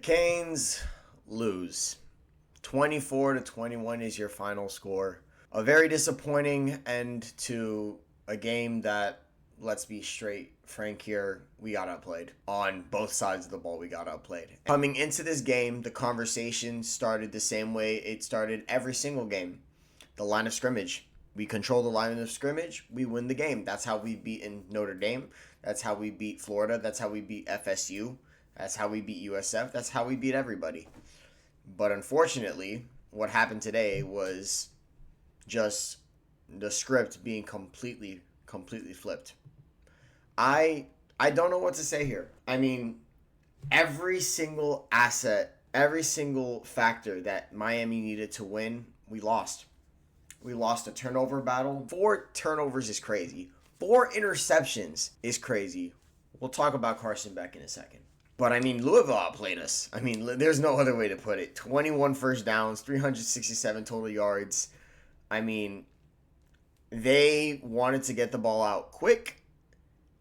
Canes lose. 24-21 is your final score. A very disappointing end to a game that, let's be straight frank here, we got outplayed. On both sides of the ball, we got outplayed. Coming into this game, the conversation started the same way it started every single game. The line of scrimmage. We control the line of scrimmage, we win the game. That's how we beat Notre Dame. That's how we beat Florida. That's how we beat FSU. That's how we beat USF. That's how we beat everybody. But unfortunately, what happened today was just the script being completely flipped. I don't know what to say here. I mean, every single asset, every single factor that Miami needed to win, we lost. We lost a turnover battle. 4 turnovers is crazy. 4 interceptions is crazy. We'll talk about Carson Beck in a second. But, I mean, Louisville outplayed us. I mean, there's no other way to put it. 21 first downs, 367 total yards. I mean, they wanted to get the ball out quick,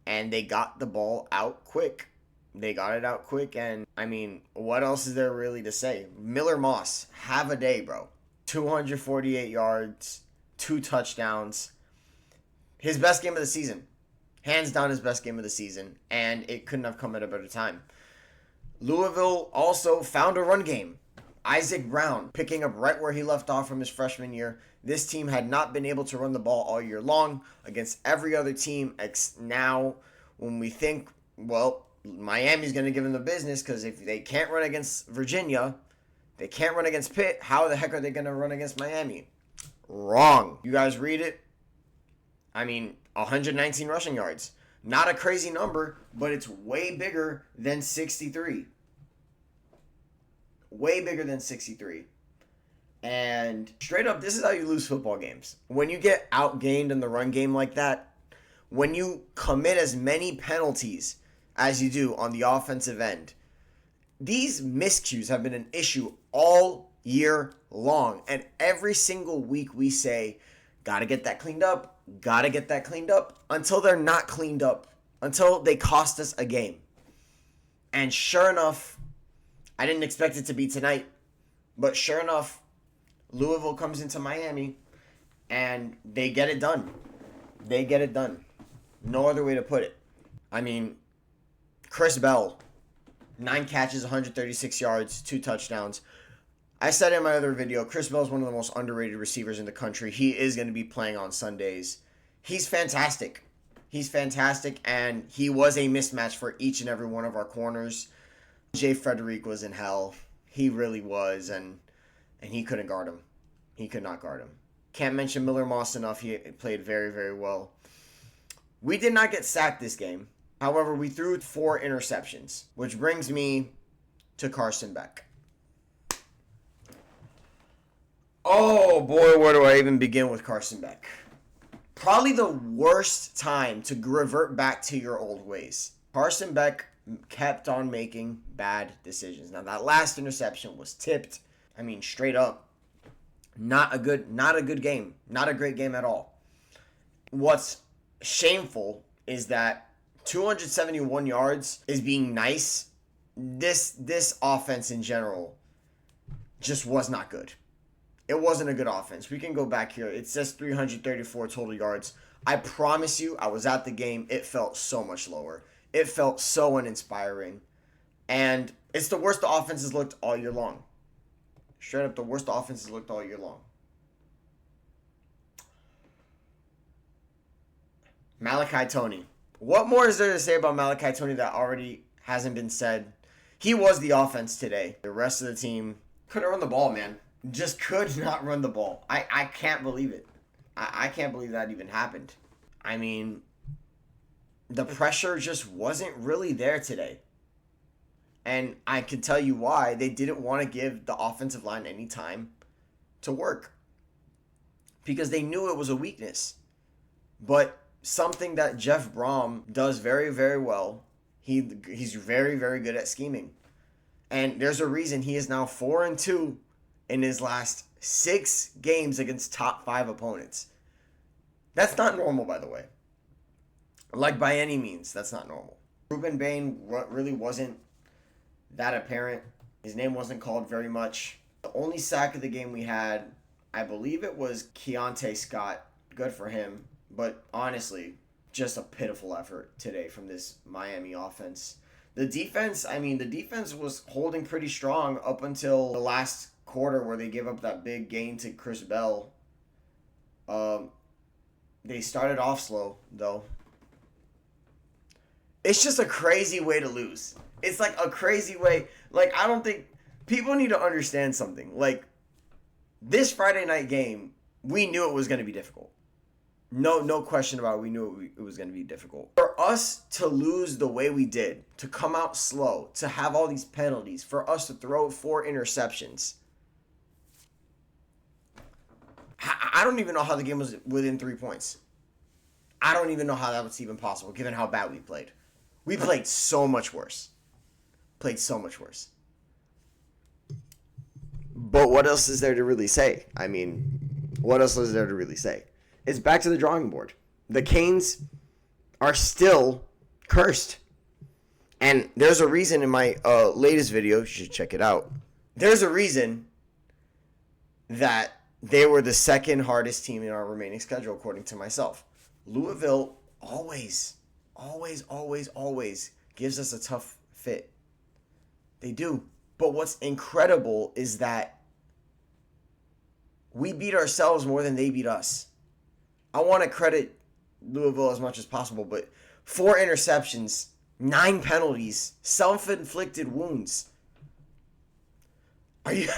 and they got the ball out quick. They got it out quick, and, I mean, what else is there really to say? Miller Moss, have a day, bro. 248 yards, 2 touchdowns. His best game of the season. Hands down his best game of the season, and it couldn't have come at a better time. Louisville also found a run game. Isaac Brown picking up right where he left off from his freshman year. This team had not been able to run the ball all year long against every other team. Now, when we think, well, Miami's going to give them the business because if they can't run against Virginia, they can't run against Pitt, how the heck are they going to run against Miami? Wrong. You guys read it? I mean, 119 rushing yards. Not a crazy number, but it's way bigger than 63. Way bigger than 63. And straight up, this is how you lose football games. When you get outgained in the run game like that, when you commit as many penalties as you do on the offensive end, these miscues have been an issue all year long. And every single week we say, gotta get that cleaned up, until they're not cleaned up, until they cost us a game. And sure enough, I didn't expect it to be tonight, but sure enough, Louisville comes into Miami and they get it done. They get it done. No other way to put it. I mean, Chris Bell, 9 catches, 136 yards, 2 touchdowns. I said in my other video, Chris Bell is one of the most underrated receivers in the country. He is going to be playing on Sundays. He's fantastic. He's fantastic, and he was a mismatch for each and every one of our corners. Jay Frederick was in hell. He really was, and he couldn't guard him. He could not guard him. Can't mention Miller Moss enough. He played very, very well. We did not get sacked this game. However, we threw 4 interceptions, which brings me to Carson Beck. Oh boy, where do I even begin with Carson Beck? Probably the worst time to revert back to your old ways. Carson Beck kept on making bad decisions. Now that last interception was tipped. I mean, straight up, not a good game. Not a great game at all. What's shameful is that 271 yards is being nice. This offense in general just was not good. It wasn't a good offense. We can go back here. It says 334 total yards. I promise you, I was at the game. It felt so much lower. It felt so uninspiring. And it's the worst the offense has looked all year long. Straight up, the worst the offense has looked all year long. Malachi Toney. What more is there to say about Malachi Toney that already hasn't been said? He was the offense today. The rest of the team couldn't run the ball, man. Just could not run the ball. I can't believe it. I can't believe that even happened. I mean, the pressure just wasn't really there today. And I can tell you why. They didn't want to give the offensive line any time to work. Because they knew it was a weakness. But something that Jeff Brom does very, very well, he's very, very good at scheming. And there's a reason he is now 4-2 in his last 6 games against top 5 opponents. That's not normal, by the way. Like, by any means, that's not normal. Ruben Bain really wasn't that apparent. His name wasn't called very much. The only sack of the game we had, I believe it was Keontae Scott. Good for him. But honestly, just a pitiful effort today from this Miami offense. The defense was holding pretty strong up until the last quarter where they gave up that big gain to Chris Bell. They started off slow, though. It's just a crazy way to lose. It's like a crazy way. Like, I don't think people need to understand something. Like, this Friday night game, we knew it was going to be difficult. No question about it. We knew it was going to be difficult. For us to lose the way we did, to come out slow, to have all these penalties, for us to throw 4 interceptions. I don't even know how the game was within 3 points. I don't even know how that was even possible, given how bad we played. We played so much worse. But what else is there to really say? I mean, what else is there to really say? It's back to the drawing board. The Canes are still cursed. And there's a reason in my latest video, you should check it out. There's a reason that they were the second hardest team in our remaining schedule, according to myself. Louisville always gives us a tough fit. They do. But what's incredible is that we beat ourselves more than they beat us. I want to credit Louisville as much as possible, but 4 interceptions, 9 penalties, self-inflicted wounds. Are you...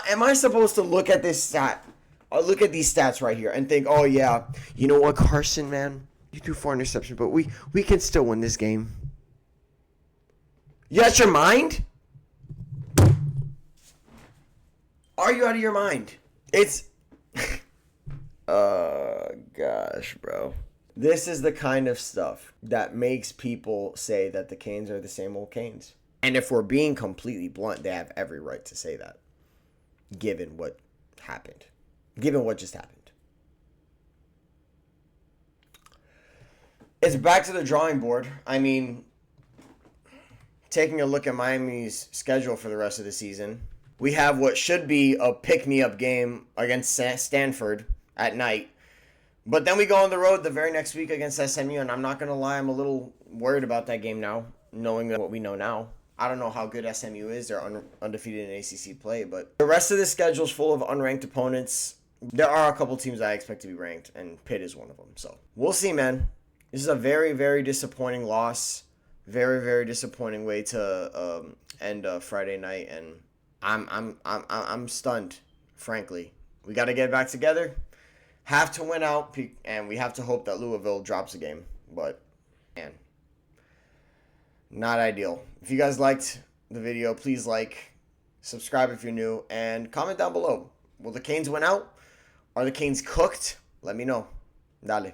Am I supposed to look at this stat? Look at these stats right here and think, oh yeah, you know what, Carson, man? You threw 4 interceptions, but we can still win this game. You out your mind? Are you out of your mind? It's... gosh, bro. This is the kind of stuff that makes people say that the Canes are the same old Canes. And if we're being completely blunt, they have every right to say that, given what happened. Given what just happened. It's back to the drawing board. I mean, taking a look at Miami's schedule for the rest of the season, we have what should be a pick-me-up game against Stanford at night. But then we go on the road the very next week against SMU, and I'm not going to lie, I'm a little worried about that game now, knowing what we know now. I don't know how good SMU is. They're undefeated in ACC play, but the rest of the schedule is full of unranked opponents. There are a couple teams I expect to be ranked, and Pitt is one of them. So we'll see, man. This is a very, very disappointing loss. Very, very disappointing way to end Friday night, and I'm stunned, frankly. We got to get back together. Have to win out, and we have to hope that Louisville drops a game. But, man, not ideal. If you guys liked the video, please like, subscribe if you're new, and comment down below. Will the Canes win out? Are the Canes cooked? Let me know. Dale.